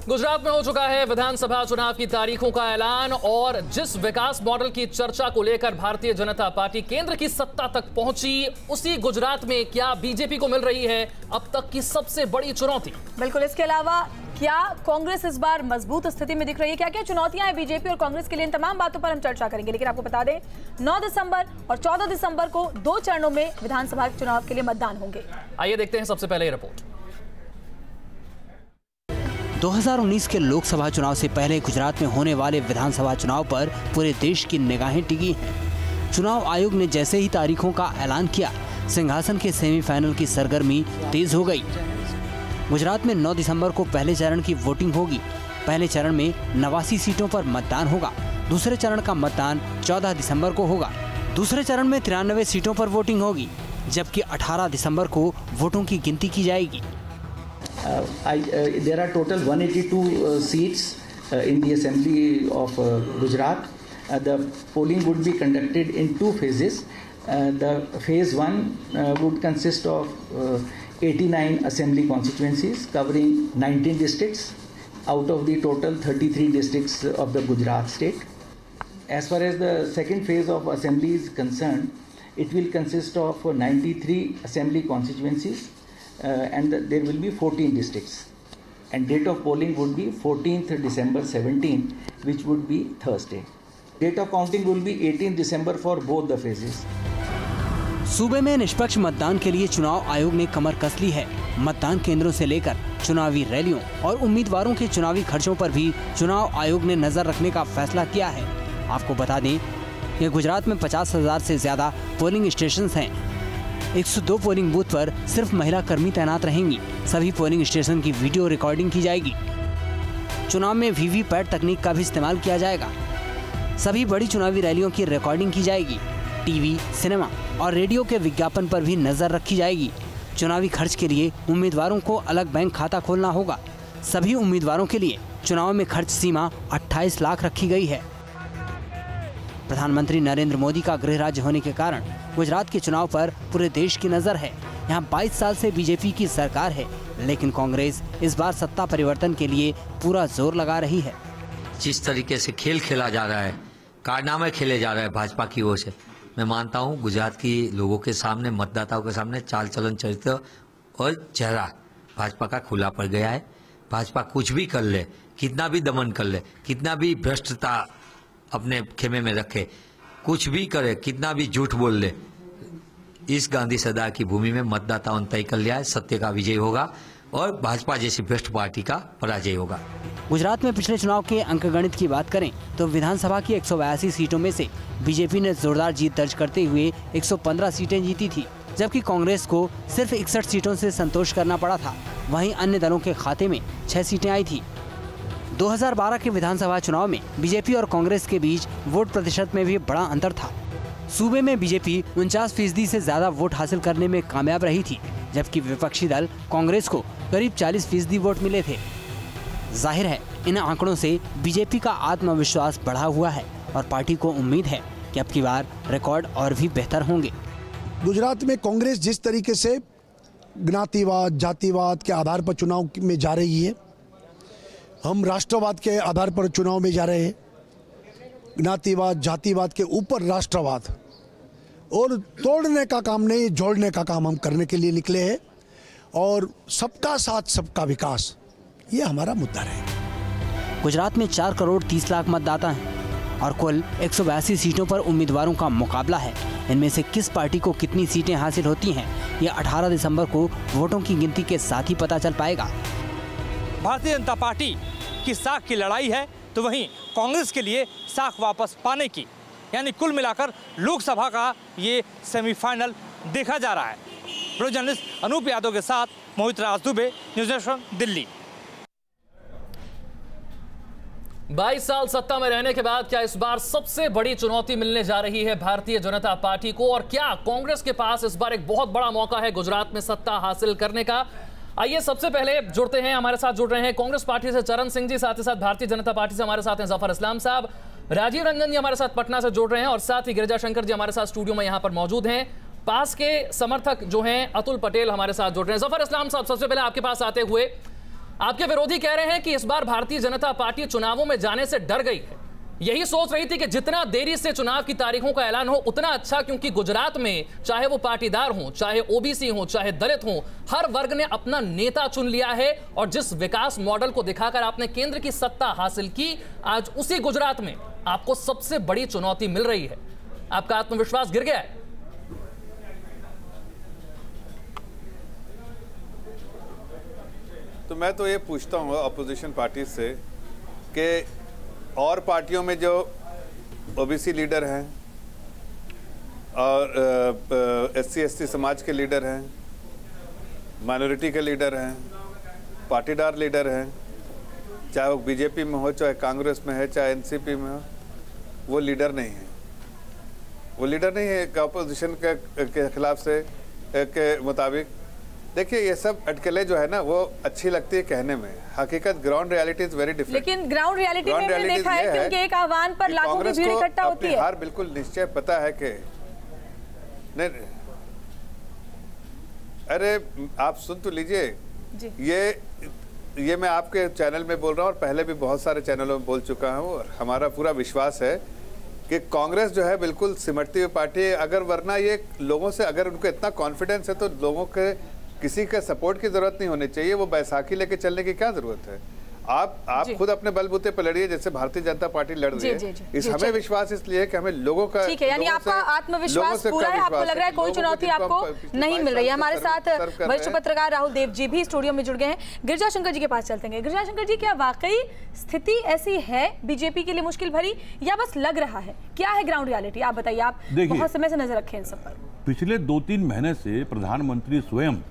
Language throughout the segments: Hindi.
गुजरात में हो चुका है विधानसभा चुनाव की तारीखों का ऐलान और जिस विकास मॉडल की चर्चा को लेकर भारतीय जनता पार्टी केंद्र की सत्ता तक पहुंची, उसी गुजरात में क्या बीजेपी को मिल रही है अब तक की सबसे बड़ी चुनौती? बिल्कुल। इसके अलावा क्या कांग्रेस इस बार मजबूत स्थिति में दिख रही है? क्या क्या चुनौतियां हैं बीजेपी और कांग्रेस के लिए? इन तमाम बातों पर हम चर्चा करेंगे, लेकिन आपको बता दें 9 दिसंबर और 14 दिसंबर को 2 चरणों में विधानसभा चुनाव के लिए मतदान होंगे। आइए देखते हैं सबसे पहले रिपोर्ट। 2019 के लोकसभा चुनाव से पहले गुजरात में होने वाले विधानसभा चुनाव पर पूरे देश की निगाहें टिकी हैं। चुनाव आयोग ने जैसे ही तारीखों का ऐलान किया, सिंहासन के सेमीफाइनल की सरगर्मी तेज हो गई। गुजरात में 9 दिसंबर को पहले चरण की वोटिंग होगी। पहले चरण में 89 सीटों पर मतदान होगा। दूसरे चरण का मतदान 14 दिसंबर को होगा। दूसरे चरण में 93 सीटों पर वोटिंग होगी, जबकि 18 दिसंबर को वोटों की गिनती की जाएगी। There are total 182 seats in the Assembly of Gujarat. The polling would be conducted in 2 phases. The phase 1 would consist of 89 assembly constituencies covering 19 districts out of the total 33 districts of the Gujarat state. As far as the second phase of assembly is concerned, it will consist of 93 assembly constituencies. And there will be 14 districts, and date of polling would be 14th December 17, which would be Thursday. Date of counting will be 18 December for both the phases. सूबे में निष्पक्ष मतदान के लिए चुनाव आयोग ने कमर कस ली है। मतदान केंद्रों से लेकर चुनावी रैलियों और उम्मीदवारों के चुनावी खर्चों पर भी चुनाव आयोग ने नजर रखने का फैसला किया है। आपको बता दें कि गुजरात में 50,000 से ज्यादा पोलिंग स्टेशन हैं। 102 पोलिंग बूथ पर सिर्फ महिला कर्मी तैनात रहेंगी। सभी पोलिंग स्टेशन की वीडियो रिकॉर्डिंग की जाएगी। चुनाव में वीवीपैट तकनीक का भी इस्तेमाल किया जाएगा। सभी बड़ी चुनावी रैलियों की रिकॉर्डिंग की जाएगी। टीवी, सिनेमा और रेडियो के विज्ञापन पर भी नजर रखी जाएगी। चुनावी खर्च के लिए उम्मीदवारों को अलग बैंक खाता खोलना होगा। सभी उम्मीदवारों के लिए चुनाव में खर्च सीमा 28 लाख रखी गई है। प्रधानमंत्री नरेंद्र मोदी का गृह राज्य होने के कारण गुजरात के चुनाव पर पूरे देश की नजर है। यहाँ 22 साल से बीजेपी की सरकार है, लेकिन कांग्रेस इस बार सत्ता परिवर्तन के लिए पूरा जोर लगा रही है। जिस तरीके से खेल खेला जा रहा है, कारनामे खेले जा रहे हैं भाजपा की ओर से, मैं मानता हूँ गुजरात की लोगों के सामने, मतदाताओं के सामने चाल चलन, चरित्र और चेहरा भाजपा का खुला पड़ गया है। भाजपा कुछ भी कर ले, कितना भी दमन कर ले, कितना भी भ्रष्टता अपने खेमे में रखे, कुछ भी करे, कितना भी झूठ बोल ले, इस गांधी सदा की भूमि में मतदाताओं ने तय कर लिया है, सत्य का विजय होगा और भाजपा जैसी भ्रष्ट पार्टी का पराजय होगा। गुजरात में पिछले चुनाव के अंकगणित की बात करें तो विधानसभा की 182 सीटों में से बीजेपी ने जोरदार जीत दर्ज करते हुए 115 सीटें जीती थी, जबकि कांग्रेस को सिर्फ 61 सीटों से संतोष करना पड़ा था। वहीं अन्य दलों के खाते में 6 सीटें आई थी। 2012 के विधानसभा चुनाव में बीजेपी और कांग्रेस के बीच वोट प्रतिशत में भी बड़ा अंतर था। सूबे में बीजेपी 49% से ज्यादा वोट हासिल करने में कामयाब रही थी, जबकि विपक्षी दल कांग्रेस को करीब 40% वोट मिले थे। जाहिर है इन आंकड़ों से बीजेपी का आत्मविश्वास बढ़ा हुआ है और पार्टी को उम्मीद है कि अब की बार रिकॉर्ड और भी बेहतर होंगे। गुजरात में कांग्रेस जिस तरीके से ज्ञातिवाद, जातिवाद के आधार पर चुनाव में जा रही है, हम राष्ट्रवाद के आधार पर चुनाव में जा रहे हैं। ज्ञातिवाद, जातिवाद के ऊपर राष्ट्रवाद, और तोड़ने का काम नहीं, जोड़ने का काम हम करने के लिए निकले हैं। और सबका साथ सबका विकास, ये हमारा मुद्दा रहेगा। गुजरात में 4 करोड़ 30 लाख मतदाता हैं और कुल 182 सीटों पर उम्मीदवारों का मुकाबला है। इनमें से किस पार्टी को कितनी सीटें हासिल होती हैं, ये 18 दिसंबर को वोटों की गिनती के साथ ही पता चल पाएगा। भारतीय जनता पार्टी की साख की लड़ाई है, तो वहीं कांग्रेस के लिए साख वापस पाने की, यानी कुल मिलाकर लोकसभा का ये सेमीफाइनल देखा जा रहा है। प्रो जर्नलिस्ट अनूप यादव के साथ मोहित राज दुबे, न्यूज़ नेशन, दिल्ली। 22 साल सत्ता में रहने के बाद क्या इस बार सबसे बड़ी चुनौती मिलने जा रही है भारतीय जनता पार्टी को, और क्या कांग्रेस के पास इस बार एक बहुत बड़ा मौका है गुजरात में सत्ता हासिल करने का? आइए सबसे पहले जुड़ते हैं, हमारे साथ जुड़ रहे हैं कांग्रेस पार्टी से चरण सिंह जी, साथ ही साथ भारतीय जनता पार्टी से हमारे साथ हैं जफर इस्लाम साहब, राजीव रंजन जी हमारे साथ पटना से जुड़ रहे हैं, और साथ ही गिरिजा शंकर जी हमारे साथ स्टूडियो में यहाँ पर मौजूद हैं। पास के समर्थक जो हैं अतुल पटेल हमारे साथ जुड़ रहे हैं। जफर इस्लाम साहब, सबसे पहले आपके पास आते हुए आपके विरोधी कह रहे हैं कि इस बार भारतीय जनता पार्टी चुनावों में जाने से डर गई है, यही सोच रही थी कि जितना देरी से चुनाव की तारीखों का ऐलान हो उतना अच्छा, क्योंकि गुजरात में चाहे वो पाटीदार हो, चाहे ओबीसी हो, चाहे दलित हो, हर वर्ग ने अपना नेता चुन लिया है। और जिस विकास मॉडल को दिखाकर आपने केंद्र की सत्ता हासिल की, आज उसी गुजरात में आपको सबसे बड़ी चुनौती मिल रही है। आपका आत्मविश्वास गिर गया है। तो मैं तो ये पूछता हूँ अपोजिशन पार्टी से कि और पार्टियों में जो ओबीसी लीडर हैं और SC/ST समाज के लीडर हैं, माइनॉरिटी के लीडर हैं, पाटीदार लीडर हैं, चाहे वो बीजेपी में हो, चाहे कांग्रेस में है, चाहे एनसीपी में हो, वो लीडर नहीं है। वो लीडर नहीं है अपोजिशन के खिलाफ से के मुताबिक। देखिए ये सब अटकलें जो है ना वो अच्छी लगती है कहने में, हकीकत ground reality is very different. लेकिन ग्राउंड रियलिटी में हमने देखा है कि उनके एक आह्वान पर लाखों की भीड़ इकट्ठा होती है। हार बिल्कुल निश्चय पता है कि नहीं। अरे आप सुन तो लीजिए, ये मैं आपके चैनल में बोल रहा हूँ और पहले भी बहुत सारे चैनलों में बोल चुका हूँ, और हमारा पूरा विश्वास है कि कांग्रेस जो है बिल्कुल सिमटती हुई पार्टी है। अगर वरना ये लोगों से अगर उनको इतना कॉन्फिडेंस है तो लोगों के किसी के सपोर्ट की जरूरत नहीं होनी चाहिए। वो बैसाखी लेके चलने की क्या जरूरत है? आप खुद अपने बलबूते पर लड़िए जैसे भारतीय जनता पार्टी लड़ रही है। इस हमें विश्वास इसलिए है कि हमें लोगों का, ठीक है, यानी आपका आत्मविश्वास पूरा है। आपको लग रहा है कोई चुनौती आपको नहीं मिल रही है। हमारे साथ वरिष्ठ पत्रकार राहुल देव जी भी स्टूडियो में जुड़ गए हैं। गिरिजा शंकर जी के पास चलते हैं। गिरिजा शंकर जी, क्या वाकई स्थिति ऐसी है बीजेपी के लिए मुश्किल भरी, या बस लग रहा है? क्या है ग्राउंड रियलिटी, आप बताइए। आप बहुत समय से नजर रखें इन सब पर। पिछले 2-3 महीने से प्रधानमंत्री स्वयं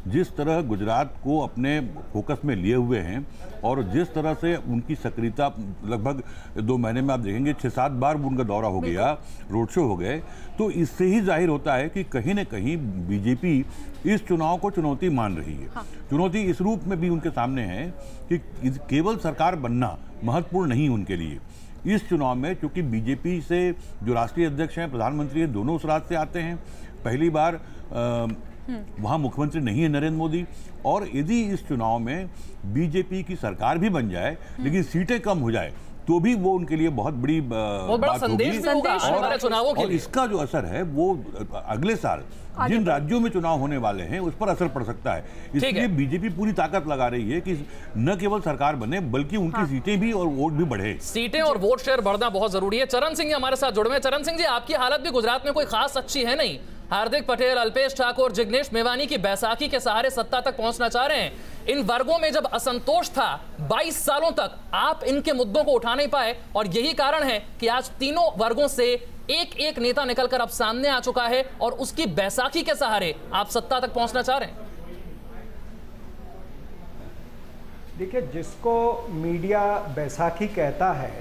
जिस तरह गुजरात को अपने फोकस में लिए हुए हैं और जिस तरह से उनकी सक्रियता, लगभग 2 महीने में आप देखेंगे 6-7 बार उनका दौरा हो गया, रोड शो हो गए, तो इससे ही जाहिर होता है कि कहीं न कहीं बीजेपी इस चुनाव को चुनौती मान रही है। हाँ। चुनौती इस रूप में भी उनके सामने है कि केवल सरकार बनना महत्वपूर्ण नहीं उनके लिए। इस चुनाव में चूंकि बीजेपी से जो राष्ट्रीय अध्यक्ष हैं, प्रधानमंत्री हैं, दोनों उस राज्य से आते हैं, पहली बार वहाँ मुख्यमंत्री नहीं है नरेंद्र मोदी, और यदि इस चुनाव में बीजेपी की सरकार भी बन जाए लेकिन सीटें कम हो जाए तो भी वो उनके लिए बहुत बड़ी बात होगी। और इसका जो असर है वो अगले साल जिन राज्यों में चुनाव होने वाले हैं उस पर असर पड़ सकता है। इसलिए बीजेपी पूरी ताकत लगा रही है कि न केवल सरकार बने बल्कि उनकी सीटें भी और वोट भी बढ़े। सीटें और वोट शेयर बढ़ना बहुत जरूरी है। चरण सिंह जी हमारे साथ जुड़े हैं। चरण सिंह जी, आपकी हालत भी गुजरात में कोई खास अच्छी है नहीं। हार्दिक पटेल, अल्पेश ठाकुर, जिग्नेश मेवानी की बैसाखी के सहारे सत्ता तक पहुंचना चाह रहे हैं। इन वर्गों में जब असंतोष था 22 सालों तक, आप इनके मुद्दों को उठा नहीं पाए, और यही कारण है कि आज तीनों वर्गों से एक एक नेता निकलकर अब सामने आ चुका है और उसकी बैसाखी के सहारे आप सत्ता तक पहुंचना चाह रहे हैं। देखिए, जिसको मीडिया बैसाखी कहता है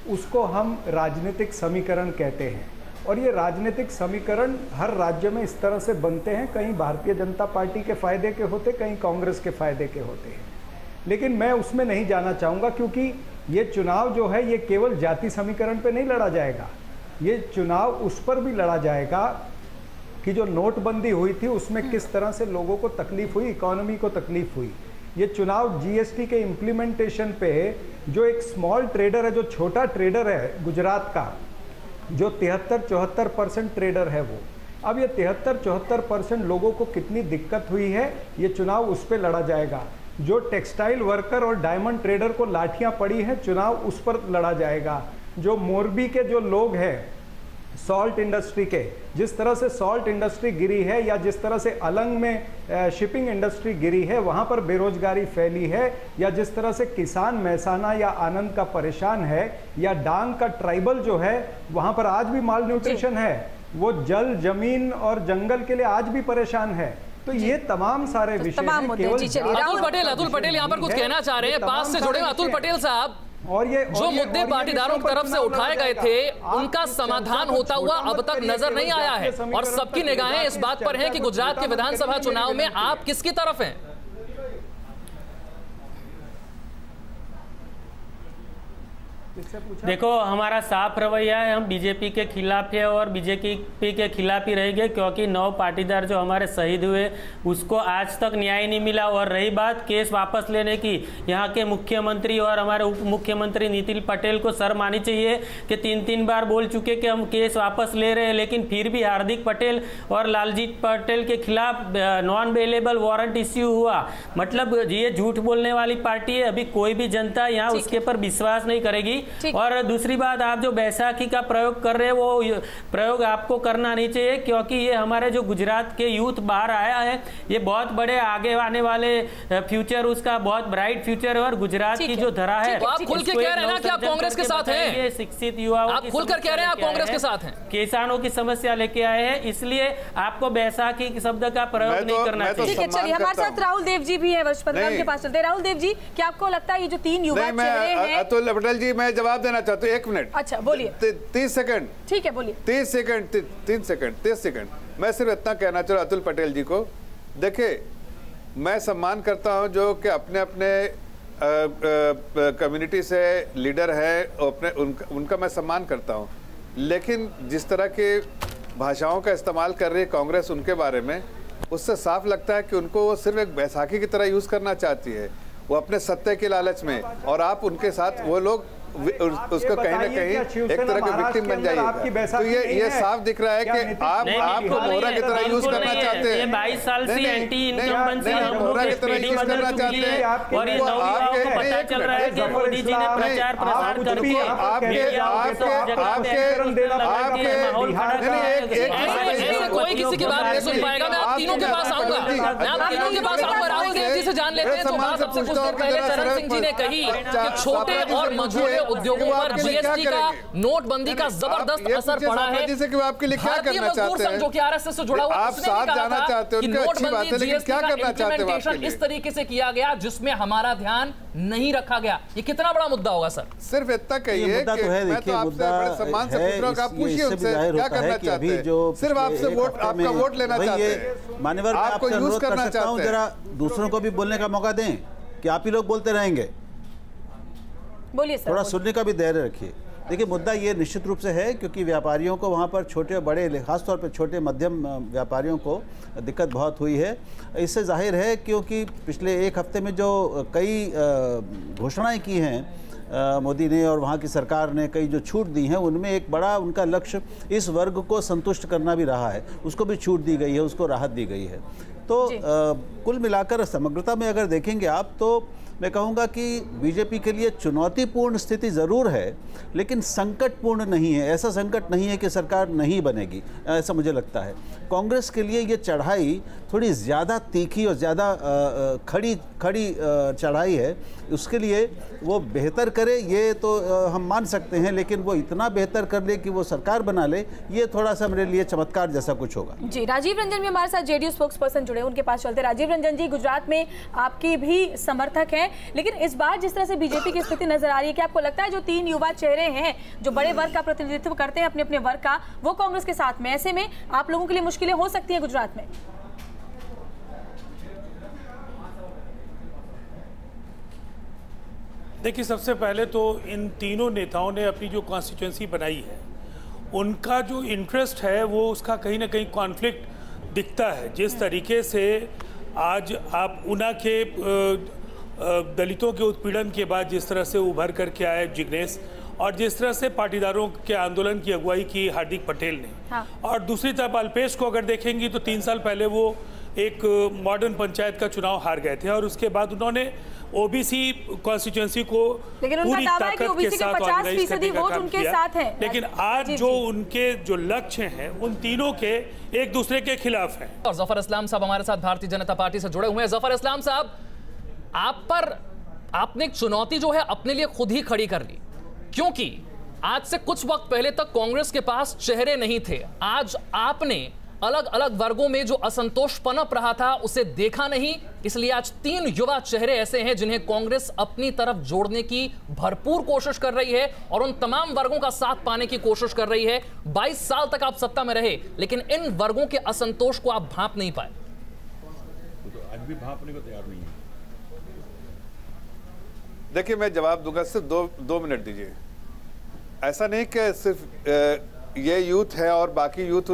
उसको हम राजनीतिक समीकरण कहते हैं, और ये राजनीतिक समीकरण हर राज्य में इस तरह से बनते हैं, कहीं भारतीय जनता पार्टी के फायदे के होते, कहीं कांग्रेस के फायदे के होते हैं। लेकिन मैं उसमें नहीं जाना चाहूँगा, क्योंकि ये चुनाव जो है ये केवल जाति समीकरण पे नहीं लड़ा जाएगा। ये चुनाव उस पर भी लड़ा जाएगा कि जो नोटबंदी हुई थी उसमें किस तरह से लोगों को तकलीफ हुई, इकोनॉमी को तकलीफ हुई। ये चुनाव जीएसटी के इम्प्लीमेंटेशन पे जो एक स्मॉल ट्रेडर है, जो छोटा ट्रेडर है गुजरात का, जो 73-74% ट्रेडर है, वो अब ये 73-74% लोगों को कितनी दिक्कत हुई है, ये चुनाव उस पर लड़ा जाएगा। जो टेक्सटाइल वर्कर और डायमंड ट्रेडर को लाठियां पड़ी हैं, चुनाव उस पर लड़ा जाएगा। जो मोरबी के जो लोग हैं सॉल्ट इंडस्ट्री के, जिस तरह से सॉल्ट इंडस्ट्री गिरी है, या जिस तरह से अलंग में शिपिंग इंडस्ट्री गिरी है, वहाँ पर बेरोजगारी फैली है, या जिस तरह से किसान महसाना या आनंद का परेशान है, या डांग का ट्राइबल जो है वहाँ पर आज भी माल न्यूट्रिशन है, वो जल, जमीन और जंगल के लिए आज भी परेशान है। तो ये तमाम सारे विषय हैं। अतुल पटेल यहाँ पर कुछ कहना चाह रहे हैं, पास से जुड़े अतुल पटेल साहब। और ये जो मुद्दे पाटीदारों की तरफ से उठाए गए थे उनका समाधान होता हुआ अब तक नजर नहीं आया है, और सबकी निगाहें इस बात पर हैं कि गुजरात के विधानसभा चुनाव में आप किसकी तरफ हैं? देखो, हमारा साफ रवैया है, हम बीजेपी के खिलाफ है और बीजेपी के खिलाफ ही रहेंगे, क्योंकि 9 पाटीदार जो हमारे शहीद हुए उसको आज तक न्याय नहीं मिला। और रही बात केस वापस लेने की, यहाँ के मुख्यमंत्री और हमारे उप मुख्यमंत्री नितिन पटेल को शर्म आनी चाहिए कि 3 बार बोल चुके कि हम केस वापस ले रहे हैं, लेकिन फिर भी हार्दिक पटेल और लालजीत पटेल के खिलाफ नॉन अवेलेबल वारंट इश्यू हुआ। मतलब ये झूठ बोलने वाली पार्टी है। अभी कोई भी जनता यहाँ उसके पर विश्वास नहीं करेगी। और दूसरी बात, आप जो बैसाखी का प्रयोग कर रहे हैं वो प्रयोग आपको करना नहीं चाहिए, क्योंकि ये हमारे जो गुजरात के यूथ बाहर आया है, ये बहुत बड़े आगे आने वाले फ्यूचर, उसका बहुत ब्राइट फ्यूचर है। और गुजरात की जो धरा है, आप खुल के कह रहे हैं ना कि आप कांग्रेस के साथ हैं, ये शिक्षित युवाओं, आप खुलकर कह रहे हैं आप कांग्रेस के साथ हैं, किसानों की समस्या लेके आए हैं, इसलिए आपको बैसाखी शब्द का प्रयोग नहीं करना चाहिए। ठीक है, चलिए हमारे साथ राहुल देव जी भी है, वरिष्ठ पत्रकार के पास चलते हैं। राहुल देव जी, क्या आपको लगता है ये जो 3 युवा चेहरे हैं? अतुल पटेल जी, मैं जवाब देना चाहता हूँ, 1 मिनट। अच्छा, बोलिए। 30 सेकंड। ठीक है, बोलिए। 30 सेकंड। मैं सिर्फ इतना कहना चाह रहा अतुल पटेल जी को, देखिए मैं सम्मान करता हूं जो कि अपने अपने कम्युनिटी से लीडर है, अपने उनका मैं सम्मान करता हूं, लेकिन जिस तरह के भाषाओं का इस्तेमाल कर रही है कांग्रेस उनके बारे में, उससे साफ लगता है कि उनको वो सिर्फ एक बैसाखी की तरह यूज करना चाहती है, वो अपने सत्ते के लालच में, और आप उनके साथ वो लोग उसको कहीं ना कहीं एक तरह के विक्टिम बन जाइएगा। तो ये साफ दिख रहा है कि आप मोहरा की तरह यूज करना चाहते हैं। 22 साल से एंटी इनकम्बेंसी हम लोग की तरह यूज करना चाहते हैं, और ये नौयुवाओं को पता चल रहा है कि मोदी जी ने प्रचार प्रसार करके कोई किसी की बात नहीं सुन पाएगा। मैं आप तीनों के पास आऊंगा, राहुल देव जी से जान लेते हैं। जो बात सबसे कुछ देर पहले चरण सिंह जी ने कही कि छोटे और मझोले उद्योगों पर जीएसटी का, नोटबंदी का जबरदस्त असर पड़ा है। भारतीय मजदूर संघ जो कि आरएसएस से जुड़ा हुआ, आप साथ जाना चाहते हो, नोटबंदी जीएसटी का इम्प्लीमेंटेशन इस तरीके से किया गया जिसमें हमारा ध्यान नहीं रखा गया। ये कितना बड़ा मुद्दा होगा सर? सिर्फ इतना कहिए, मुद्दा तो है, देखिए मुद्दा सम्मान से पूछ रहा हूं, आप पूछिए उनसे क्या करना चाहते हैं। सिर्फ आपसे वोट, आपका वोट लेना चाहते हैं, मान्यवर आपको यूज करना चाहते हैं। जरा दूसरों को भी बोलने का मौका दें कि आप ही लोग बोलते रहेंगे। बोलिए सर, थोड़ा सुनने का भी धैर्य रखिए। देखिए, मुद्दा ये निश्चित रूप से है क्योंकि व्यापारियों को वहाँ पर छोटे और बड़े, खासतौर पर छोटे मध्यम व्यापारियों को दिक्कत बहुत हुई है। इससे जाहिर है क्योंकि पिछले 1 हफ्ते में जो कई घोषणाएं की हैं मोदी ने और वहाँ की सरकार ने, कई जो छूट दी हैं, उनमें एक बड़ा उनका लक्ष्य इस वर्ग को संतुष्ट करना भी रहा है। उसको भी छूट दी गई है, उसको राहत दी गई है। तो कुल मिलाकर समग्रता में अगर देखेंगे आप, तो मैं कहूँगा कि बीजेपी के लिए चुनौतीपूर्ण स्थिति ज़रूर है, लेकिन संकटपूर्ण नहीं है। ऐसा संकट नहीं है कि सरकार नहीं बनेगी, ऐसा मुझे लगता है। कांग्रेस के लिए ये चढ़ाई थोड़ी ज़्यादा तीखी और ज़्यादा खड़ी चढ़ाई है। उसके लिए वो बेहतर करे ये तो हम मान सकते हैं, लेकिन वो इतना बेहतर कर ले कि वो सरकार बना ले, ये थोड़ा सा मेरे लिए चमत्कार जैसा कुछ होगा। जी, राजीव रंजन भी हमारे साथ जेडीयू स्पोक्स पर्सन जुड़े, उनके पास चलते। राजीव रंजन जी, गुजरात में आपके भी समर्थक हैं, लेकिन इस बार जिस तरह से बीजेपी की स्थिति नजर आ रही है, क्या आपको लगता है जो 3 युवा चेहरे हैं जो बड़े वर्ग का प्रतिनिधित्व करते हैं अपने अपने वर्ग का, वो कांग्रेस के साथ में, ऐसे में आप लोगों के लिए मुश्किलें हो सकती है गुजरात में? देखिए, सबसे पहले तो इन तीनों नेताओं ने अपनी जो कॉन्स्टिट्यूंसी बनाई है, उनका जो इंटरेस्ट है वो उसका कहीं ना कहीं कॉन्फ्लिक्ट दिखता है। जिस तरीके से आज आप ऊना के दलितों के उत्पीड़न के बाद जिस तरह से उभर करके आए जिग्नेश, और जिस तरह से पाटीदारों के आंदोलन की अगुवाई की हार्दिक पटेल ने, हाँ। और दूसरी तरफ अल्पेश को अगर देखेंगी तो 3 साल पहले वो एक मॉडर्न पंचायत का चुनाव हार गए थे, और उसके बाद उन्होंने ओबीसी कॉन्स्टिट्यूंसी को पूरी ताकत के साथ ऑर्गेनाइज करने का काम किया। लेकिन आज जो उनके जो लक्ष्य हैं उन तीनों के एक दूसरे के खिलाफ हैं। और जफर इस्लाम साहब हमारे साथ भारतीय जनता पार्टी से जुड़े हुए हैं। जफर इस्लाम साहब, आपने एक चुनौती जो है अपने लिए खुद ही खड़ी कर ली, क्योंकि आज से कुछ वक्त पहले तक कांग्रेस के पास चेहरे नहीं थे। आज आपने अलग अलग वर्गों में जो असंतोष पनप रहा था उसे देखा नहीं, इसलिए आज 3 युवा चेहरे ऐसे हैं जिन्हें कांग्रेस अपनी तरफ जोड़ने की भरपूर कोशिश कर रही है और उन तमाम वर्गों का साथ पाने की कोशिश कर रही है। 22 साल तक आप सत्ता में रहे, लेकिन इन वर्गों के असंतोष को आप भांप नहीं पाए। तो आज भी भांपने को तैयार नहीं है। देखिए, मैं जवाब दूंगा, सिर्फ 2 मिनट दीजिए। ऐसा नहीं कि सिर्फ ये यूथ है और बाकी यूथ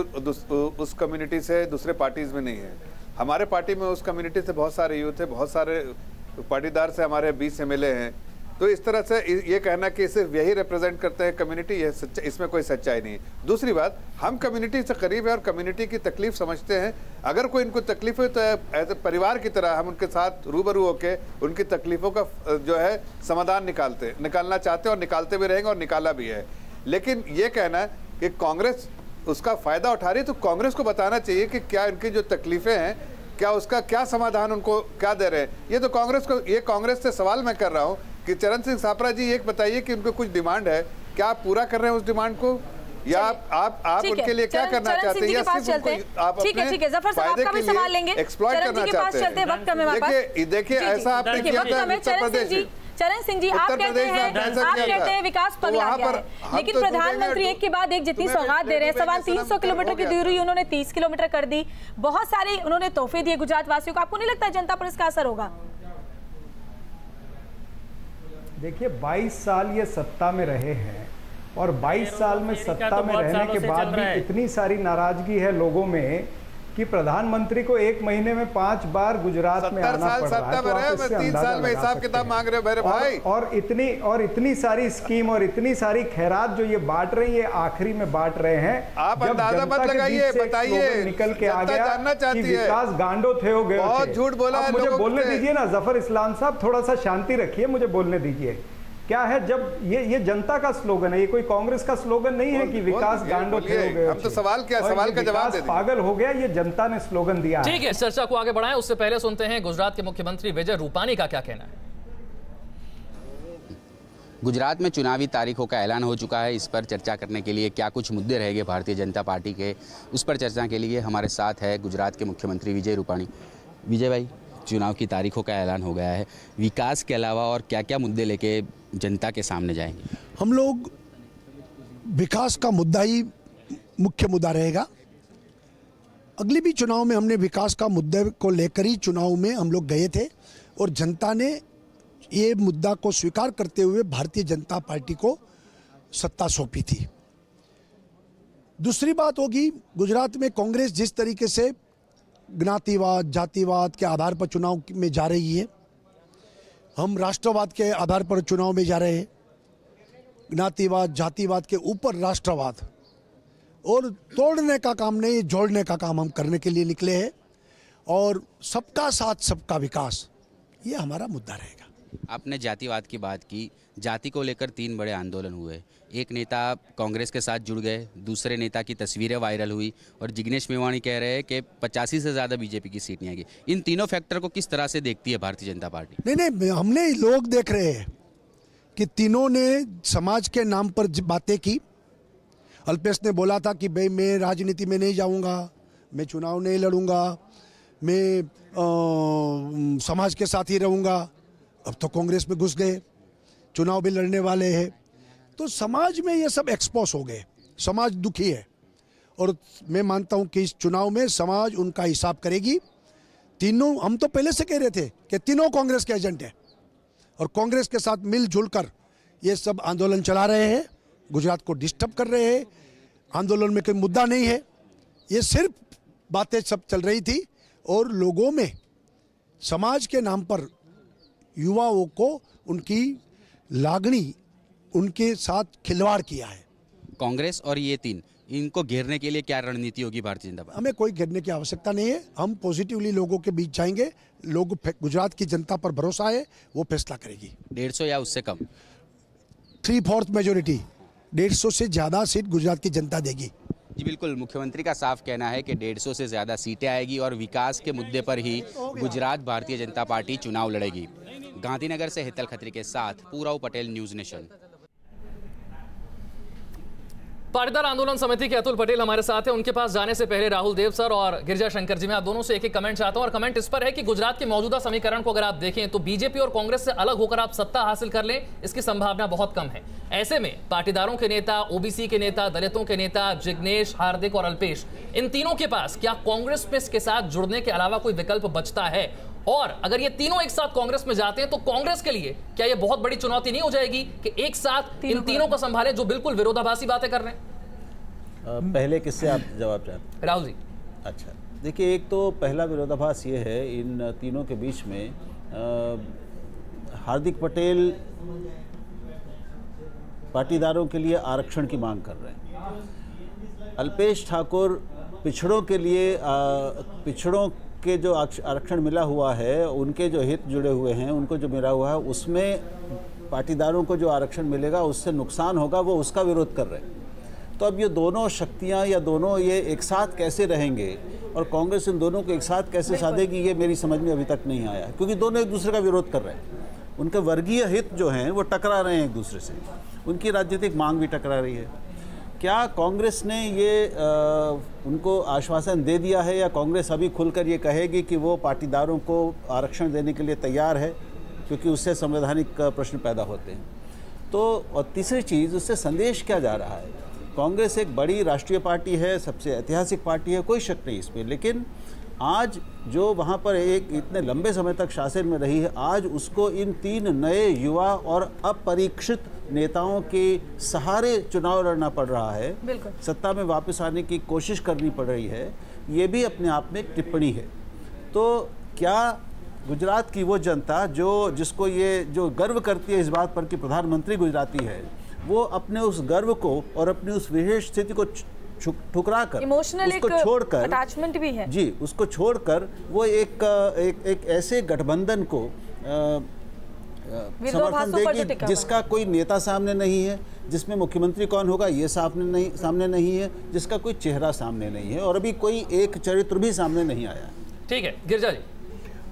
उस कम्युनिटी से दूसरे पार्टीज में नहीं है। हमारे पार्टी में उस कम्युनिटी से बहुत सारे यूथ है, बहुत सारे पाटीदार से हमारे 20 MLA हैं। तो इस तरह से ये कहना कि सिर्फ यही रिप्रेजेंट करते हैं कम्युनिटी, इसमें कोई सच्चाई नहीं। दूसरी बात, हम कम्युनिटी से करीब है और कम्युनिटी की तकलीफ समझते हैं। अगर कोई इनको तकलीफ है तो एज ए परिवार की तरह हम उनके साथ रूबरू होकर उनकी तकलीफों का जो है समाधान निकालना चाहते हैं और निकालते भी रहेंगे और निकाला भी है। लेकिन ये कहना है कि कांग्रेस उसका फ़ायदा उठा रही है, तो कांग्रेस को बताना चाहिए कि क्या इनकी जो तकलीफ़ें हैं, क्या उसका क्या समाधान उनको क्या दे रहे हैं। ये तो कांग्रेस से सवाल मैं कर रहा हूँ कि चरण सिंह सापरा जी एक बताइए कि उनको कुछ डिमांड है, क्या आप पूरा कर रहे हैं उस डिमांड को, या आप उनके लिए क्या करना चाहते हैं, या सिर्फ उनको आप अपने फायदे के लिए एक्सप्लॉइट करना चाहते हैं। देखिए ऐसा आपने किया था उत्तर प्रदेश में। चरण सिंह जी, आप कहते हैं विकास पगला गया है, लेकिन प्रधानमंत्री एक के बाद एक जितनी सौगात दे रहे हैं, 350 किलोमीटर की दूरी उन्होंने 30 किलोमीटर कर दी, बहुत सारे उन्होंने तोहफे दिए गुजरात वासियों को। आपको नहीं लगता जनता पर इसका असर होगा? देखिए 22 साल ये सत्ता में रहे हैं और 22 साल में सत्ता में रहने के बाद भी इतनी सारी नाराजगी है लोगों में कि प्रधानमंत्री को 1 महीने में 5 बार गुजरात में आना पड़ रहा है। तो आप इससे 3 साल में हिसाब किताब मांग रहे हो मेरे भाई। और इतनी सारी स्कीम और इतनी सारी खैरात जो ये बांट रहे हैं, ये आखिरी में बांट रहे हैं। आप अंदाजा मत लगाइए, बताइए, निकल के आ गया जानना चाहती है विकास गांडो थे हो गए। बहुत झूठ बोला है। मुझे बोलने दीजिए ना जफर इस्लाम साहब, थोड़ा सा शांति रखिए, मुझे बोलने दीजिए। क्या है, जब ये जनता का स्लोगन है, ये कोई कांग्रेस का स्लोगन नहीं है कि विकास गांडो थे हो गए। हम तो सवाल का जवाब दे दें। पागल हो गया, ये जनता ने स्लोगन दिया। ठीक है, चर्चा को आगे बढ़ाएं, उससे पहले सुनते हैं गुजरात के मुख्यमंत्री विजय रूपानी का क्या कहना है। गुजरात में चुनावी तारीखों का ऐलान हो चुका है। इस पर चर्चा करने के लिए क्या कुछ मुद्दे रहेंगे भारतीय जनता पार्टी के, उस पर चर्चा के लिए हमारे साथ है गुजरात के मुख्यमंत्री विजय रूपानी। विजय भाई, चुनाव की तारीखों का ऐलान हो गया है, विकास के अलावा और क्या क्या मुद्दे लेके जनता के सामने जाएंगे? हम लोग विकास का मुद्दा ही मुख्य मुद्दा रहेगा। अगले भी चुनाव में हमने विकास का मुद्दे को लेकर ही चुनाव में हम लोग गए थे और जनता ने ये मुद्दा को स्वीकार करते हुए भारतीय जनता पार्टी को सत्ता सौंपी थी। दूसरी बात होगी, गुजरात में कांग्रेस जिस तरीके से ज्ञातिवाद जातिवाद के आधार पर चुनाव में जा रही है, हम राष्ट्रवाद के आधार पर चुनाव में जा रहे हैं। ज्ञातिवाद जातिवाद के ऊपर राष्ट्रवाद, और तोड़ने का काम नहीं, जोड़ने का काम हम करने के लिए निकले हैं। और सबका साथ सबका विकास, ये हमारा मुद्दा रहेगा। आपने जातिवाद की बात की, जाति को लेकर 3 बड़े आंदोलन हुए। एक नेता कांग्रेस के साथ जुड़ गए, दूसरे नेता की तस्वीरें वायरल हुई और जिग्नेश मेवाणी कह रहे हैं कि 85 से ज़्यादा बीजेपी की सीट नहीं आएगी। इन तीनों फैक्टर को किस तरह से देखती है भारतीय जनता पार्टी? नहीं, हमने लोग देख रहे हैं कि तीनों ने समाज के नाम पर बातें की। अल्पेश ने बोला था कि भाई मैं राजनीति में नहीं जाऊंगा, मैं चुनाव नहीं लड़ूंगा, मैं समाज के साथ ही रहूंगा। अब तो कांग्रेस में घुस गए, चुनाव भी लड़ने वाले हैं। तो समाज में ये सब एक्सपोज हो गए, समाज दुखी है। और मैं मानता हूं कि इस चुनाव में समाज उनका हिसाब करेगी। तीनों, हम तो पहले से कह रहे थे कि तीनों कांग्रेस के एजेंट हैं और कांग्रेस के साथ मिलजुल कर ये सब आंदोलन चला रहे हैं, गुजरात को डिस्टर्ब कर रहे हैं। आंदोलन में कोई मुद्दा नहीं है, ये सिर्फ बातें सब चल रही थी और लोगों में समाज के नाम पर युवाओं को उनकी लागणी, उनके साथ खिलवाड़ किया है। कांग्रेस और ये 3, इनको घेरने के लिए क्या रणनीति होगी भारतीय जनता पार्टी? हमें कोई घेरने की आवश्यकता नहीं है। हम पॉजिटिवली लोगों के बीच जाएंगे। गुजरात की जनता पर भरोसा है, वो फैसला करेगी। 150 या उससे कम? 3/4 मेजोरिटी, 150 से ज़्यादा सीट गुजरात की जनता देगी। जी बिल्कुल, मुख्यमंत्री का साफ कहना है कि 150 से ज़्यादा सीटें आएगी और विकास के मुद्दे पर ही गुजरात भारतीय जनता पार्टी चुनाव लड़ेगी। गांधीनगर से हितल खत्री के साथ पूराव पटेल, न्यूज़ नेशन। पाटीदार आंदोलन समिति के अतुल पटेल हमारे साथ हैं। उनके पास जाने से पहले राहुल देव सर और गिरिजा शंकर जी, मैं आप दोनों से एक कमेंट चाहता हूं, और कमेंट इस पर है कि गुजरात के मौजूदा समीकरण को अगर आप देखें तो बीजेपी और कांग्रेस से अलग होकर आप सत्ता हासिल कर लें, इसकी संभावना बहुत कम है। ऐसे में पाटीदारों के नेता, ओबीसी के नेता, दलितों के नेता जिग्नेश, हार्दिक और अल्पेश, इन तीनों के पास क्या कांग्रेस में इसके साथ जुड़ने के अलावा कोई विकल्प बचता है? और अगर ये तीनों एक साथ कांग्रेस में जाते हैं तो कांग्रेस के लिए क्या ये बहुत बड़ी चुनौती नहीं हो जाएगी कि एक साथ इन तीनों को संभालें जो बिल्कुल विरोधाभासी बातें कर रहे हैं? पहले किससे आप जवाब चाहते हैं? राहुल जी। अच्छा, देखिए, एक तो पहला विरोधाभास ये है इन तीनों के बीच में, हार्दिक पटेल पाटीदारों के लिए आरक्षण की मांग कर रहे हैं, अल्पेश ठाकुर पिछड़ों के लिए पिछड़ों के जो आरक्षण मिला हुआ है, उनके जो हित जुड़े हुए हैं, उनको जो मिला हुआ है, उसमें पाटीदारों को जो आरक्षण मिलेगा उससे नुकसान होगा, वो उसका विरोध कर रहे हैं। तो अब ये दोनों शक्तियां या दोनों ये एक साथ कैसे रहेंगे और कांग्रेस इन दोनों को एक साथ कैसे साधेगी, ये मेरी समझ में अभी तक नहीं आया, क्योंकि दोनों एक दूसरे का विरोध कर रहे हैं। उनके वर्गीय हित जो हैं वो टकरा रहे हैं एक दूसरे से, उनकी राजनीतिक मांग भी टकरा रही है। क्या कांग्रेस ने ये उनको आश्वासन दे दिया है, या कांग्रेस अभी खुलकर ये कहेगी कि वो पाटीदारों को आरक्षण देने के लिए तैयार है, क्योंकि उससे संवैधानिक प्रश्न पैदा होते हैं? तो और तीसरी चीज़, उससे संदेश क्या जा रहा है? कांग्रेस एक बड़ी राष्ट्रीय पार्टी है, सबसे ऐतिहासिक पार्टी है, कोई शक नहीं इसमें, लेकिन आज जो वहाँ पर एक इतने लंबे समय तक शासन में रही है, आज उसको इन तीन नए युवा और अपरीक्षित नेताओं के सहारे चुनाव लड़ना पड़ रहा है, सत्ता में वापस आने की कोशिश करनी पड़ रही है, ये भी अपने आप में एक टिप्पणी है। तो क्या गुजरात की वो जनता जिसको ये जो गर्व करती है इस बात पर कि प्रधानमंत्री गुजराती है, वो अपने उस गर्व को और अपनी उस विशेष स्थिति को ठुकरा कर, इमोशनल उसको छोड़कर, अटैचमेंट भी है जी, उसको छोड़कर वो एक ऐसे गठबंधन को समर्थन देगी जिसका कोई नेता सामने नहीं है, जिसमें मुख्यमंत्री कौन होगा ये सामने नहीं है, जिसका कोई चेहरा सामने नहीं है, और अभी कोई एक चरित्र भी सामने नहीं आया। ठीक है गिरजा जी।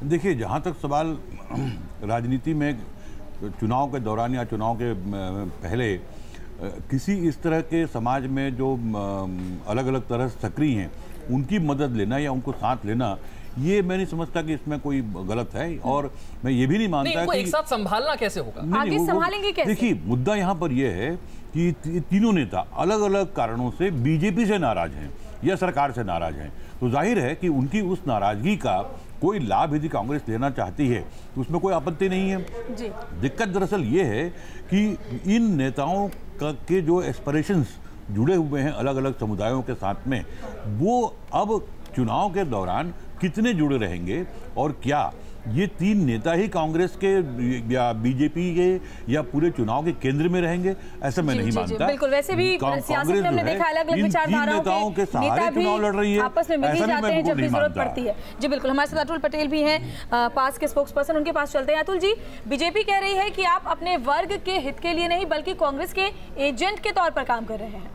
देखिए, जहाँ तक सवाल राजनीति में चुनाव के दौरान या चुनाव के पहले किसी इस तरह के समाज में जो अलग अलग तरह से सक्रिय हैं उनकी मदद लेना या उनको साथ लेना, ये मैं नहीं समझता कि इसमें कोई गलत है, और मैं ये भी नहीं मानता कि एक साथ संभालना कैसे होगा, आगे संभालेंगे कैसे? देखिए, मुद्दा यहाँ पर यह है कि तीनों नेता अलग अलग कारणों से बीजेपी से नाराज हैं या सरकार से नाराज हैं, तो जाहिर है कि उनकी उस नाराजगी का कोई लाभ यदि कांग्रेस लेना चाहती है तो उसमें कोई आपत्ति नहीं है जी। दिक्कत दरअसल ये है कि इन नेताओं के जो एस्पिरेशंस जुड़े हुए हैं अलग अलग समुदायों के साथ में, वो अब चुनाव के दौरान कितने जुड़े रहेंगे, और क्या ये तीन नेता ही कांग्रेस के या बीजेपी के या पूरे चुनाव के केंद्र में रहेंगे, ऐसा मैं नहीं मानता। बिल्कुल, वैसे भी सियासत में हमने देखा अलग अलग विचारधाराओं के नेता भी चुनाव लड़ रही है, आपस में मिल ही जाते हैं जब भी जरूरत पड़ती है। जी बिल्कुल, हमारे साथ अतुल पटेल भी हैं, पास के स्पोक्स पर्सन, उनके पास चलते हैं। अतुल जी, बीजेपी कह रही है कि आप अपने वर्ग के हित के लिए नहीं बल्कि कांग्रेस के एजेंट के तौर पर काम कर रहे हैं।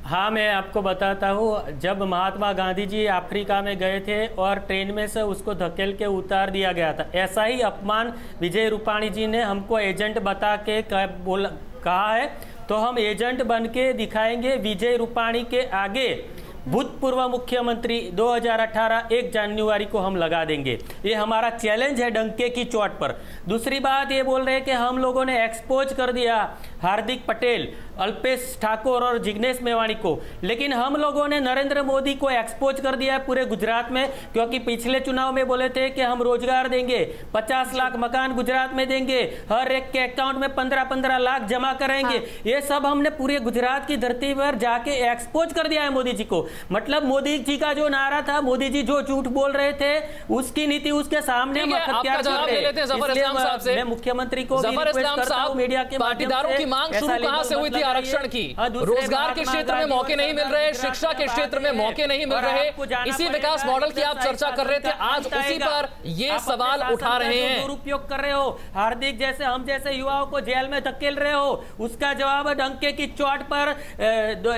हाँ, मैं आपको बताता हूँ, जब महात्मा गांधी जी अफ्रीका में गए थे और ट्रेन में से उसको धकेल के उतार दिया गया था, ऐसा ही अपमान विजय रूपाणी जी ने हमको एजेंट बता के कहा है, तो हम एजेंट बन के दिखाएंगे विजय रूपाणी के आगे। भूतपूर्व मुख्यमंत्री 2018 1 जनवरी को हम लगा देंगे, ये हमारा चैलेंज है डंके की चोट पर। दूसरी बात ये बोल रहे हैं कि हम लोगों ने एक्सपोज कर दिया हार्दिक पटेल, अल्पेश ठाकुर और जिग्नेश मेवाणी को, लेकिन हम लोगों ने नरेंद्र मोदी को एक्सपोज कर दिया है पूरे गुजरात में, क्योंकि पिछले चुनाव में बोले थे कि हम रोजगार देंगे, 50 लाख मकान गुजरात में देंगे, हर एक के अकाउंट में 15-15 लाख जमा करेंगे। ये सब हमने पूरे गुजरात की धरती पर जाके एक्सपोज कर दिया है मोदी जी को। मतलब मोदी जी का जो नारा था, मोदी जी जो झूठ बोल रहे थे उसकी नीति उसके सामने मैं मुख्यमंत्री को मीडिया के पाटीदारों की मांग शुरू कहां से हुई थी, आरक्षण की, रोजगार के क्षेत्र में मौके नहीं मिल रहे, शिक्षा के क्षेत्र में मौके नहीं मिल रहे, इसी विकास मॉडल की आप चर्चा कर रहे थे, आज उसी पर ये सवाल उठा रहे हैं। दुरुपयोग कर रहे हो, हार्दिक जैसे हम जैसे युवाओं को जेल में धकेल रहे हो, उसका जवाब डंके की चोट पर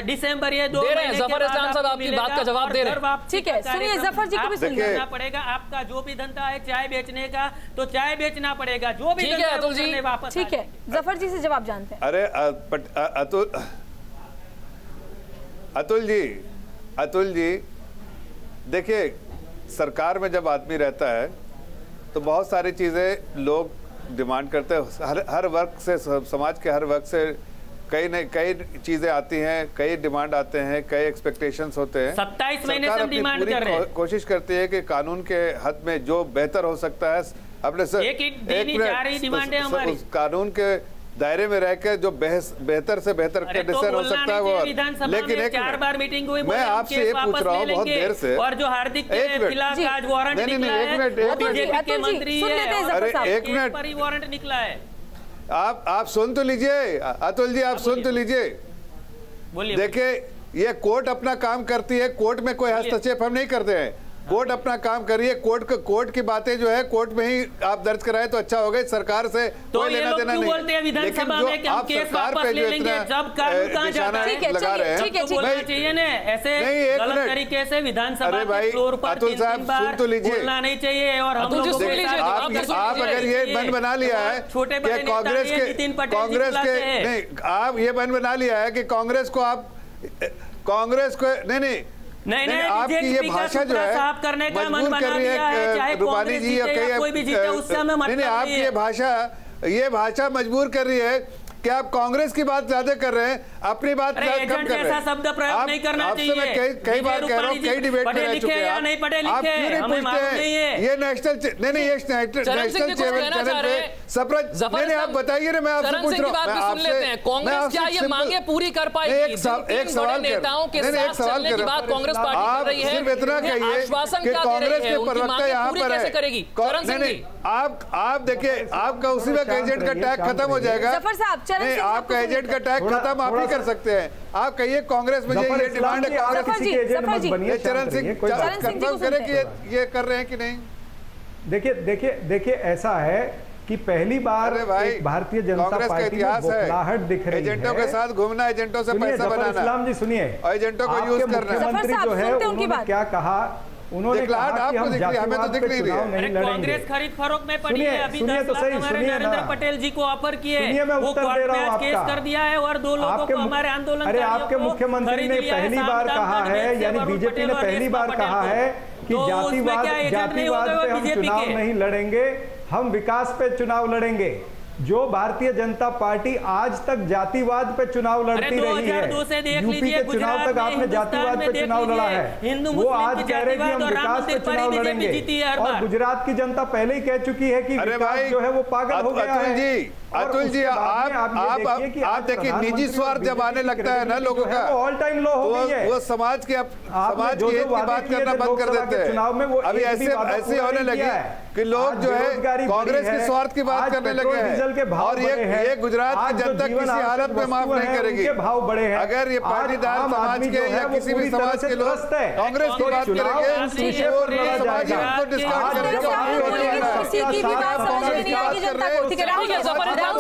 दिसंबर ये 2 महीने जफर इस्लाम साहब आपकी बात का जवाब दे रहे हैं। ठीक है, सुनिए जफर जी को भी सुनना पड़ेगा। आपका जो भी धंधा है चाय बेचने का, तो चाय बेचना पड़ेगा, जो भी ठीक है अतुल जी, वापस। ठीक है, जफर जी से जवाब जानते हैं। अरे अतुल जी देखिए, सरकार में जब आदमी रहता है तो बहुत सारी चीजें लोग डिमांड करते हैं, हर वर्ग से, समाज के हर वर्ग से कई चीजें आती हैं, कई डिमांड आते हैं, कई एक्सपेक्टेशंस होते हैं। 27 महीने से हम डिमांड कर रहे हैं। कोशिश करती है कि कानून के हद में जो बेहतर हो सकता है अपने से कानून के दायरे में रहकर जो बेहतर से बेहतर डिसीजन हो सकता है वो। लेकिन 4 बार मीटिंग हुई, मैं आपसे ये पूछ रहा हूँ बहुत देर से, और जो हार्दिक के खिलाफ आज वारंट निकला है, बीजेपी के मंत्री है, अरे एक मिनट, वारंट निकला है। आप सुन तो लीजिए अतुल जी, आप सुन तो लीजिए। देखिए, ये कोर्ट अपना काम करती है, कोर्ट में कोई हस्तक्षेप हम नहीं करते हैं, कोर्ट अपना काम करिए। कोर्ट की बातें जो है कोर्ट में ही आप दर्ज कराए तो अच्छा होगा, सरकार से तो कोई लेना देना नहीं। लेकिन जो आप सरकार पे जो इतना लगा रहे हैं, ऐसे गलत तरीके से विधानसभा के फ्लोर पर अतुल साहब सुन तो लीजिए, बोलना नहीं चाहिए। और हम आप अगर ये बन बना लिया है छोटे कांग्रेस के नहीं, आप ये बन बना लिया है कि कांग्रेस को नहीं, आपकी ये भाषा जो है साफ करने का मजबूर कर रही है रूपानी जी, कोई भी जीते उससे हमें मतलब नहीं, आपकी ये भाषा मजबूर कर रही है कि आप कांग्रेस की बात ज्यादा कर रहे हैं, अपनी बात कम कर रहे हैं। शब्द प्रयोग नहीं करना चाहिए। कई बार कह रहा हूँ, कई डिबेट में रह चुके हैं, नहीं पढ़े लिखे, आप क्यों नहीं पूछते हैं? ये नेशनल चैनल पे सप्रज, आप बताइए ना, मैं आपसे पूछ रहा हूँ। कांग्रेस क्या ये मांगे पूरी कर पाएगी? एक सवाल नेताओं के साथ चलने की बात कांग्रेस पार्टी कर रही है, सिर्फ इतना कहिए कि कांग्रेस के प्रवक्ता यहाँ पर है, कैसे आप देखिए, आपका उसी वक्त एजेंट का टैग खत्म हो जाएगा। नहीं, आपका एजेंट का टैग खत्म आप ही कर सकते हैं। आप कहिए कांग्रेस में ये डिमांड है, चरण सिंह कंफर्म करें कि ये कर रहे हैं कि नहीं। देखिए ऐसा है कि पहली बार भारतीय जनता पार्टी में बौखलाहट दिख रही है। एजेंटों के साथ घूमना, एजेंटों से पैसा बनाना। इस्लाम जी सुनिए, और एजेंटों को यूज करना। मुख्यमंत्री जो है उन्होंने क्या कहा, उन्होंने कहा कि हम जातिवाद पे चुनाव नहीं लड़ेंगे। कांग्रेस खरीद फरोख्त में पड़ी है, अभी 10 लाख हमारे नरेंद्र पटेल जी को ऑफर किए, वो कोर्ट में आज केस कर दिया है और 2 लोगों को हमारे आंदोलन। अरे आपके मुख्यमंत्री ने पहली बार कहा है, यानी बीजेपी ने पहली बार कहा है कि जातिवाद पे हम चुनाव नहीं लड़ेंगे, हम विकास पे चुनाव लड़ेंगे। जो भारतीय जनता पार्टी आज तक जातिवाद पे चुनाव लड़ती रही है, यूपी के चुनाव तक आपने जातिवाद पे चुनाव लड़ा है, वो आज कह रहे कि हम विकास पे चुनाव लड़ेंगे। और गुजरात की जनता पहले ही कह चुकी है कि विकास जो है वो पागल हो गया है। अतुल जी, आप देखिए, निजी स्वार्थ जब आने लगता है ना लोगों का, ऑल टाइम लो हो गई है, वो समाज के हित की बात करना बंद कर देते हैं। अभी ऐसे होने लगे कि लोग जो है कांग्रेस के स्वार्थ की बात करने लगे हैं, और ये गुजरात की जनता किसी हालत में माफ नहीं करेगी। भाव बढ़े हैं, अगर ये पाटीदार समाज के या किसी भी समाज के लोग कांग्रेस की बात करेंगे और समाज को डिस्काउंट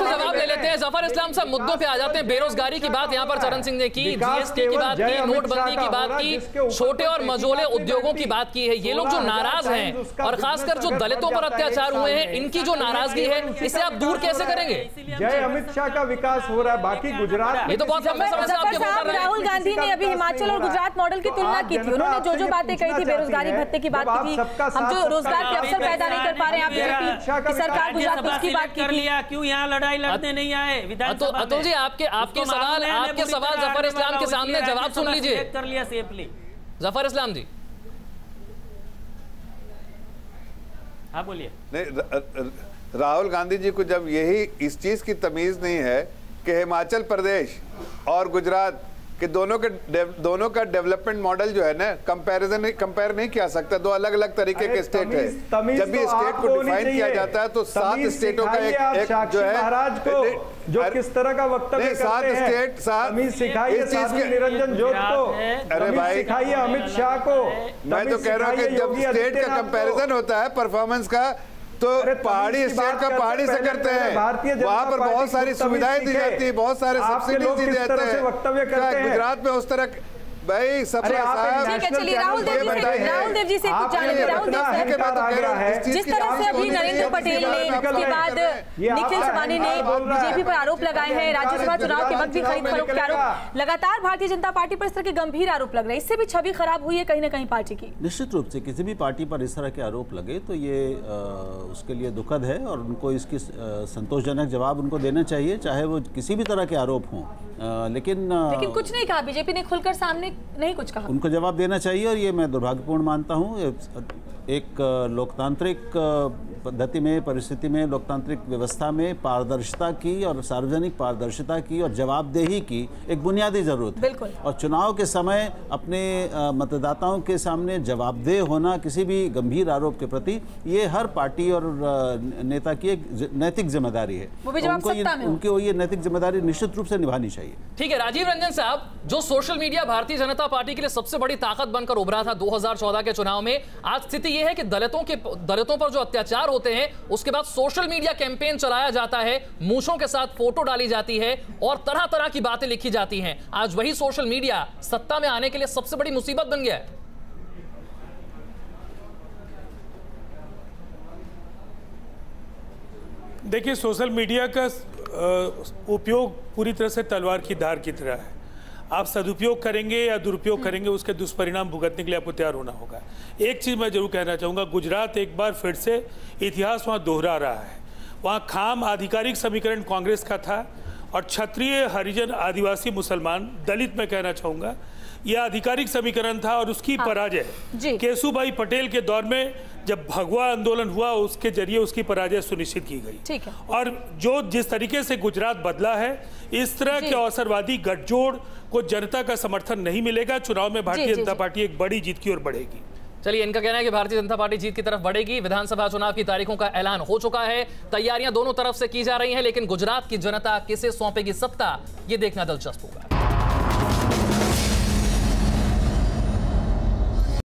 जवाब ले लेते हैं। जफर इस्लाम साहब, मुद्दों पे आ जाते हैं। बेरोजगारी की बात यहाँ पर चरण सिंह ने की, जीएसटी की बात की, नोटबंदी की बात की, छोटे और मझोले उद्योगों की बात की है। ये लोग जो नाराज हैं, और खासकर जो दलितों पर अत्याचार हुए हैं, इनकी जो नाराजगी है, इसे आप दूर कैसे करेंगे? जय अमित शाह का विकास हो रहा है, बाकी गुजरात ये तो बहुत लंबे समय से आपके वोटर हैं। राहुल गांधी ने अभी हिमाचल और गुजरात मॉडल की तुलना की थी। उन्होंने जो बातें कही थी, बेरोजगारी भत्ते की बात की थी, हम जो रोजगार के अवसर पैदा नहीं कर पा रहे हैं, आप सरकार गुजरात में उसकी बात की लिया, क्यों यहाँ लड़ाई लड़ने नहीं आए? अतुल जी, आपके सवाल जफर इस्लाम के सामने जवाब सुन लीजिए। कर लिया सेफली। जफर इस्लाम जी, हाँ बोलिए। नहीं, राहुल गांधी जी को जब यही इस चीज की तमीज नहीं है कि हिमाचल प्रदेश और गुजरात कि दोनों का डेवलपमेंट मॉडल जो है ना कंपेयर नहीं किया सकता। दो अलग अलग तरीके के स्टेट है। जब भी स्टेट को डिफाइन किया जाता है तो 7 स्टेटों का एक जो है महाराज को जो किस तरह का वक्तव्य करते हैं, तमीज सिखाइए साध्वी निरंजन जोत को, अरे भाई सिखाइए अमित शाह को। मैं तो कह रहा हूँ कि जब स्टेट का कंपैरिजन होता है परफॉर्मेंस का तो पहाड़ी स्टेट का पहाड़ी से करते हैं, वहां पर बहुत सारी सुविधाएं दी जाती है, बहुत सारे सब्सिडीज दी जाते हैं। गुजरात में उस तरह भाई सप्लाई साहब, ठीक है, चलिए राहुल देव जी से कुछ जानेंगे। राहुल देव, जिस तरह से अभी नरेंद्र पटेल ने, उसके बाद निखिल सवानी ने बीजेपी पर आरोप लगाए हैं, राज्यसभा चुनाव के वक्त भी खरीद फरोख्त के आरोप, लगातार भारतीय जनता पार्टी पर इस तरह के गंभीर आरोप लग रहे हैं, इससे भी छवि खराब हुई है कहीं ना कहीं पार्टी की। निश्चित रूप से किसी भी पार्टी पर इस तरह के आरोप लगे तो ये उसके लिए दुखद है और उनको इसकी संतोषजनक जवाब उनको देना चाहिए, चाहे वो किसी भी तरह के आरोप हों। लेकिन कुछ नहीं कहा, बीजेपी ने खुलकर सामने नहीं कुछ कहा। उनको जवाब देना चाहिए और ये मैं दुर्भाग्यपूर्ण मानता हूँ। एक लोकतांत्रिक पद्धति में, परिस्थिति में, लोकतांत्रिक व्यवस्था में पारदर्शिता की और सार्वजनिक पारदर्शिता की और जवाबदेही की एक बुनियादी जरूरत है। और चुनाव के समय अपने मतदाताओं के सामने जवाबदेह होना किसी भी गंभीर आरोप के प्रति, ये हर पार्टी और नेता की एक नैतिक जिम्मेदारी है। उनको ये नैतिक जिम्मेदारी निश्चित रूप से निभानी चाहिए। ठीक है, राजीव रंजन साहब, जो social media Bharatiya Janata party के लिए सबसे बड़ी ताकत बनकर उभरा था 2014 के चुनाव में, आज स्थिति यह है कि दलितों पर जो अत्याचार होते हैं उसके बाद सोशल मीडिया कैंपेन चलाया जाता है, मूंछों के साथ फोटो डाली जाती है और तरह तरह की बातें लिखी जाती हैं। आज वही सोशल मीडिया सत्ता में आने के लिए सबसे बड़ी मुसीबत बन गया है। देखिए, सोशल मीडिया का उपयोग पूरी तरह से तलवार की धार की तरह है। आप सदुपयोग करेंगे या दुरुपयोग करेंगे, उसके दुष्परिणाम भुगतने के लिए आपको तैयार होना होगा। एक चीज़ मैं जरूर कहना चाहूँगा, गुजरात एक बार फिर से इतिहास वहाँ दोहरा रहा है। वहाँ खाम आधिकारिक समीकरण कांग्रेस का था और क्षत्रिय, हरिजन, आदिवासी, मुसलमान, दलित मैं कहना चाहूँगा, यह आधिकारिक समीकरण था और उसकी पराजय केशुभाई पटेल के दौर में जब भगवा आंदोलन हुआ उसके जरिए उसकी पराजय सुनिश्चित की गई। ठीक है। और जो जिस तरीके से गुजरात बदला है, इस तरह के अवसरवादी गठजोड़ को जनता का समर्थन नहीं मिलेगा। चुनाव में भारतीय जनता पार्टी एक बड़ी जीत की ओर बढ़ेगी। चलिए, इनका कहना है कि भारतीय जनता पार्टी जीत की तरफ बढ़ेगी। विधानसभा चुनाव की तारीखों का ऐलान हो चुका है, तैयारियां दोनों तरफ से की जा रही हैं, लेकिन गुजरात की जनता किसे सौंपेगी सत्ता, ये देखना दिलचस्प होगा।